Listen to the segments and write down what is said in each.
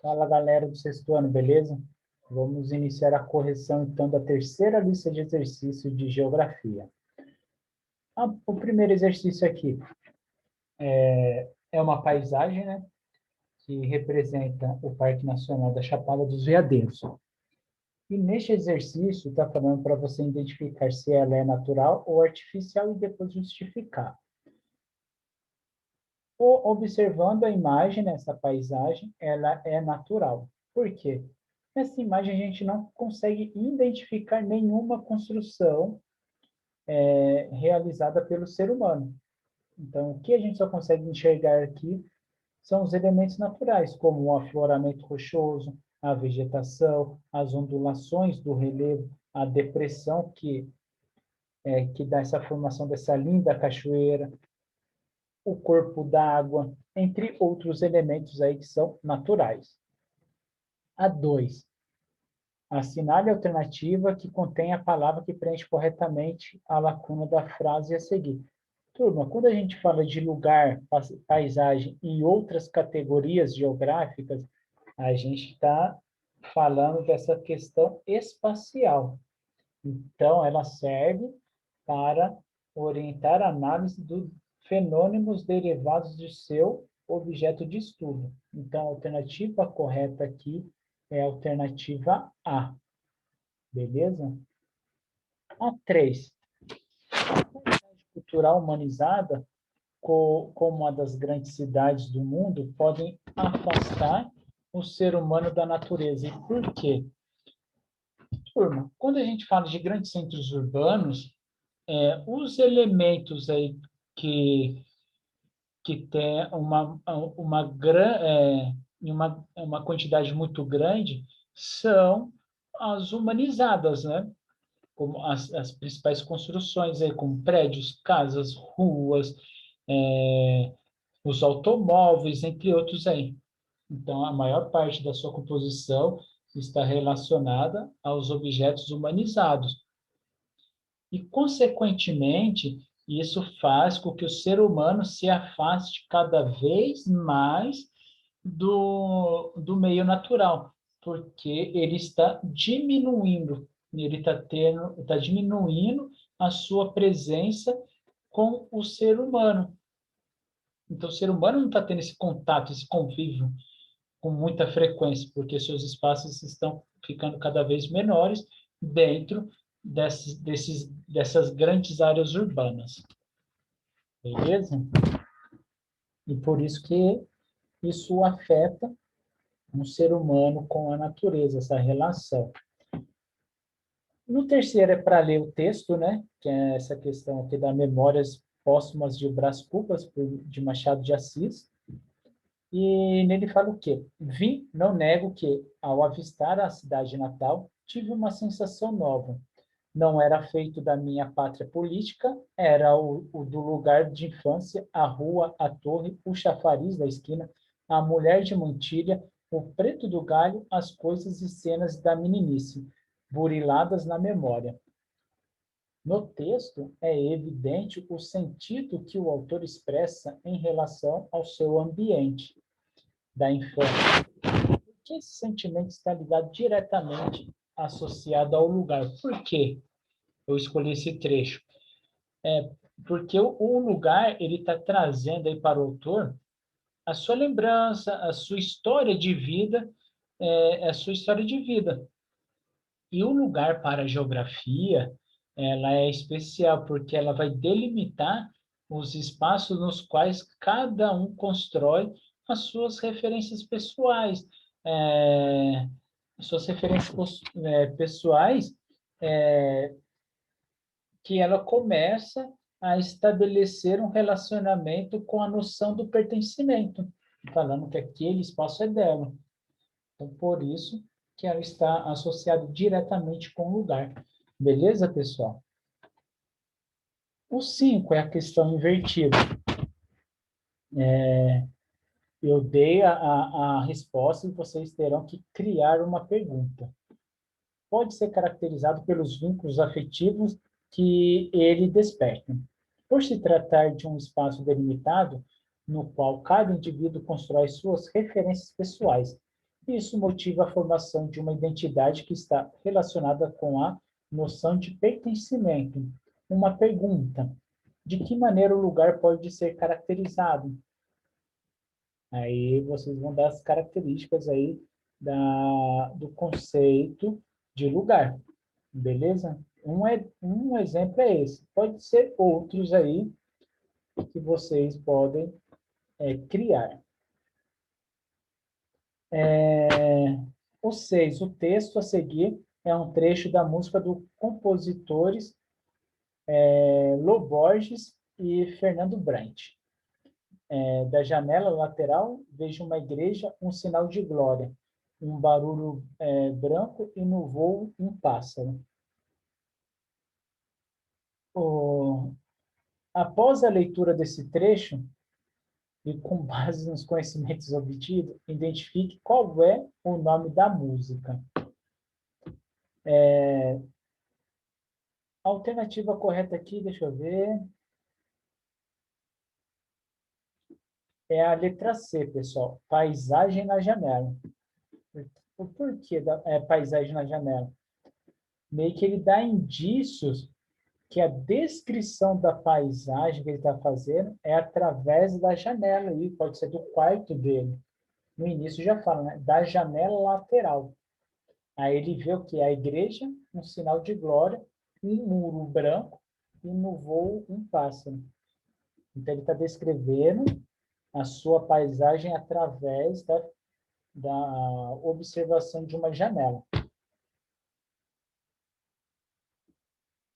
Fala, galera do sexto ano, beleza? Vamos iniciar a correção, então, da terceira lista de exercício de geografia. O primeiro exercício aqui é uma paisagem, né, que representa o Parque Nacional da Chapada dos Veadeiros. E neste exercício, está falando para você identificar se ela é natural ou artificial e depois justificar. Observando a imagem nessa paisagem, ela é natural. Por quê? Nessa imagem, a gente não consegue identificar nenhuma construção realizada pelo ser humano. Então, o que a gente só consegue enxergar aqui são os elementos naturais, como o afloramento rochoso, a vegetação, as ondulações do relevo, a depressão que dá essa formação dessa linda cachoeira, o corpo d'água, entre outros elementos aí que são naturais. A 2. Assinale a alternativa que contém a palavra que preenche corretamente a lacuna da frase a seguir. Turma, quando a gente fala de lugar, paisagem e outras categorias geográficas, a gente está falando dessa questão espacial. Então, ela serve para orientar a análise dos fenômenos derivados de seu objeto de estudo. Então, a alternativa correta aqui é a alternativa A. Beleza? A 3. A paisagem cultural humanizada, como uma das grandes cidades do mundo, podem afastar o ser humano da natureza. E por quê? Turma, quando a gente fala de grandes centros urbanos, os elementos aí que, que tem uma quantidade muito grande são as humanizadas, né? Como as principais construções, aí, como prédios, casas, ruas, os automóveis, entre outros aí. Então, a maior parte da sua composição está relacionada aos objetos humanizados. E, consequentemente, isso faz com que o ser humano se afaste cada vez mais do meio natural, porque ele está diminuindo a sua presença com o ser humano. Então, o ser humano não está tendo esse contato, esse convívio com muita frequência, porque seus espaços estão ficando cada vez menores dentro dessas grandes áreas urbanas. Beleza? E por isso que isso afeta um ser humano com a natureza, essa relação. No terceiro é para ler o texto, né? Que é essa questão aqui da Memórias Póstumas de Brás Cubas, de Machado de Assis. E nele fala o quê? Vi, não nego que, ao avistar a cidade natal, tive uma sensação nova. Não era feito da minha pátria política, era o do lugar de infância, a rua, a torre, o chafariz da esquina, a mulher de mantilha, o preto do galho, as coisas e cenas da meninice, buriladas na memória. No texto, é evidente o sentido que o autor expressa em relação ao seu ambiente da infância. Porque esse sentimento está ligado diretamente associado ao lugar. Por quê? Eu escolhi esse trecho. Porque o lugar ele está trazendo aí para o autor a sua lembrança, a sua história de vida, a sua história de vida. E o lugar para a geografia, ela é especial porque ela vai delimitar os espaços nos quais cada um constrói as suas referências pessoais. Suas referências pessoais que ela começa a estabelecer um relacionamento com a noção do pertencimento, falando que aquele espaço é dela. Então, por isso que ela está associada diretamente com o lugar. Beleza, pessoal? O 5 é a questão invertida. Eu dei a resposta e vocês terão que criar uma pergunta. Pode ser caracterizado pelos vínculos afetivos que ele desperta. Por se tratar de um espaço delimitado, no qual cada indivíduo constrói suas referências pessoais, Isso motiva a formação de uma identidade que está relacionada com a noção de pertencimento. Uma pergunta: de que maneira o lugar pode ser caracterizado? Aí vocês vão dar as características aí do conceito de lugar, beleza? Um exemplo é esse. Pode ser outros aí que vocês podem criar. O 6, o texto a seguir é um trecho da música do compositores Lô Borges e Fernando Brant. Da janela lateral, vejo uma igreja, um sinal de glória, um barulho branco e no voo um pássaro. Após a leitura desse trecho, e com base nos conhecimentos obtidos, identifique qual é o nome da música. A alternativa correta aqui, deixa eu ver, é a letra C, pessoal. Paisagem na janela. O porquê da paisagem na janela? Meio que ele dá indícios que a descrição da paisagem que ele está fazendo é através da janela, aí pode ser do quarto dele. No início já fala, né? Da janela lateral. Aí ele vê o que? A igreja, um sinal de glória, um muro branco e no voo um pássaro. Então ele está descrevendo a sua paisagem através da observação de uma janela.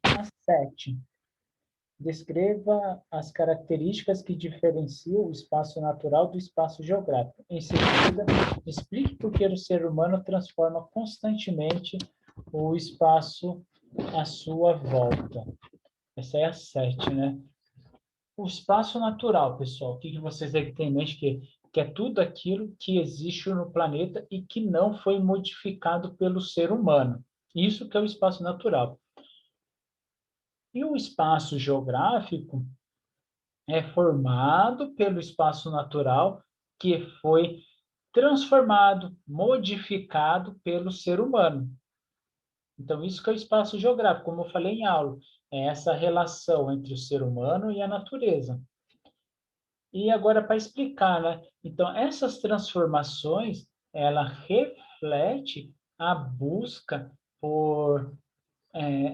A 7. Descreva as características que diferenciam o espaço natural do espaço geográfico. Em seguida, explique por que o ser humano transforma constantemente o espaço à sua volta. Essa é a 7, né? O espaço natural, pessoal, o que vocês têm que ter em mente? Que é tudo aquilo que existe no planeta e que não foi modificado pelo ser humano. Isso que é o espaço natural. E o espaço geográfico é formado pelo espaço natural que foi transformado, modificado pelo ser humano. Então, isso que é o espaço geográfico, como eu falei em aula, é essa relação entre o ser humano e a natureza. E agora, para explicar, né? Então, essas transformações, ela reflete a busca por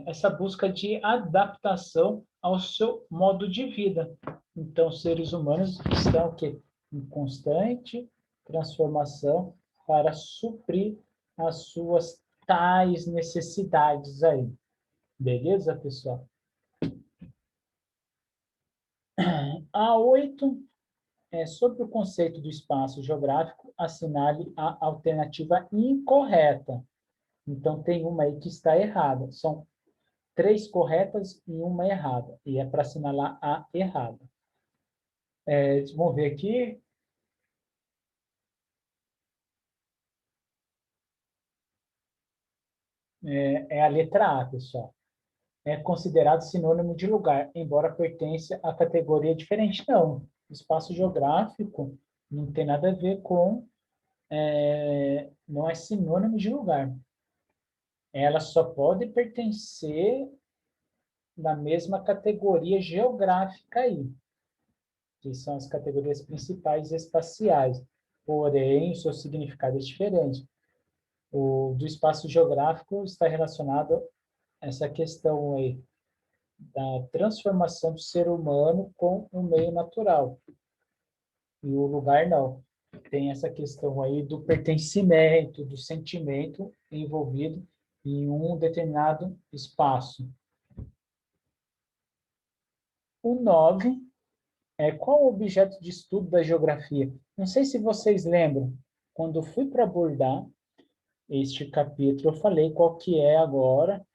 essa busca de adaptação ao seu modo de vida. Então, seres humanos estão o quê? Em constante transformação para suprir as suas tais necessidades aí. Beleza, pessoal? A 8 é sobre o conceito do espaço geográfico, assinale a alternativa incorreta. Então, tem uma aí que está errada. São 3 corretas e uma errada. E é para assinalar a errada. Vamos ver aqui. É a letra A, pessoal. É considerado sinônimo de lugar, embora pertença à categoria diferente. Não. Espaço geográfico não tem nada a ver com... não é sinônimo de lugar. Ela só pode pertencer na mesma categoria geográfica aí, que são as categorias principais espaciais. Porém, o seu significado é diferente. O do espaço geográfico está relacionado a essa questão aí da transformação do ser humano com o meio natural. E o lugar não. Tem essa questão aí do pertencimento, do sentimento envolvido em um determinado espaço. O 9 qual o objeto de estudo da geografia? Não sei se vocês lembram, quando eu fui para abordar este capítulo, eu falei qual que é agora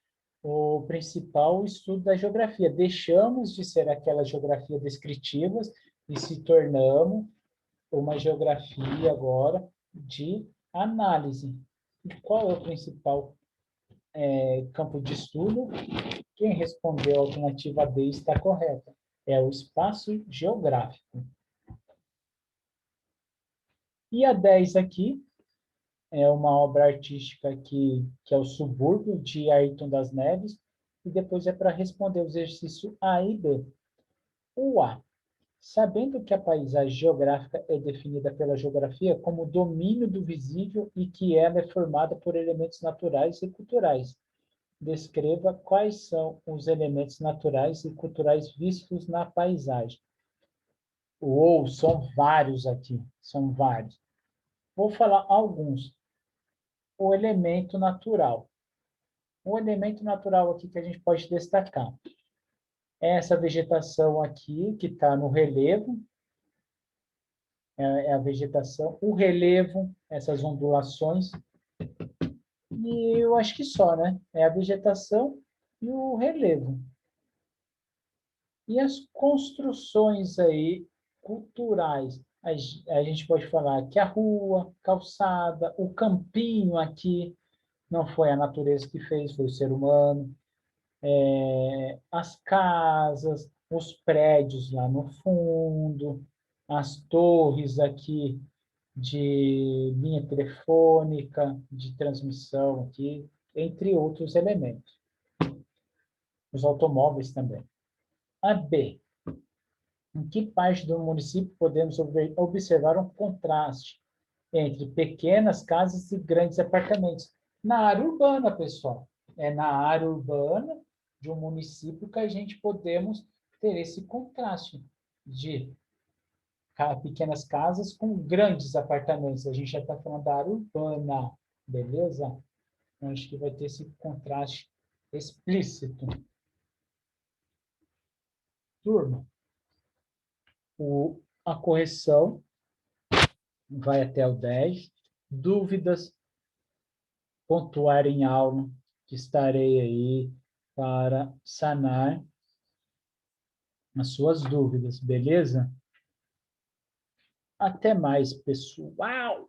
o principal estudo da geografia. Deixamos de ser aquela geografia descritiva e se tornamos uma geografia agora de análise. E qual é o principal campo de estudo? Quem respondeu a alternativa D está correta. É o espaço geográfico. E a 10 aqui é uma obra artística que é o subúrbio de Ayrton das Neves, e depois é para responder o exercício A e B. O A. Sabendo que a paisagem geográfica é definida pela geografia como domínio do visível e que ela é formada por elementos naturais e culturais. Descreva quais são os elementos naturais e culturais vistos na paisagem. Ou são vários aqui, são vários. Vou falar alguns. O elemento natural. O elemento natural aqui que a gente pode destacar é essa vegetação aqui, que está no relevo, é a vegetação, o relevo, essas ondulações, e eu acho que só, né? É a vegetação e o relevo. E as construções aí culturais, a gente pode falar que a rua, calçada, o campinho aqui, não foi a natureza que fez, foi o ser humano. As casas, os prédios lá no fundo, as torres aqui de linha telefônica, de transmissão aqui, entre outros elementos. Os automóveis também. A B. Em que parte do município podemos observar um contraste entre pequenas casas e grandes apartamentos? Na área urbana, pessoal. É na área urbana de um município que a gente podemos ter esse contraste de pequenas casas com grandes apartamentos. A gente já está falando da área urbana, beleza? Então, acho que vai ter esse contraste explícito. Turma, a correção vai até o 10. Dúvidas, pontuar em aula, que estarei aí para sanar as suas dúvidas, beleza? Até mais, pessoal!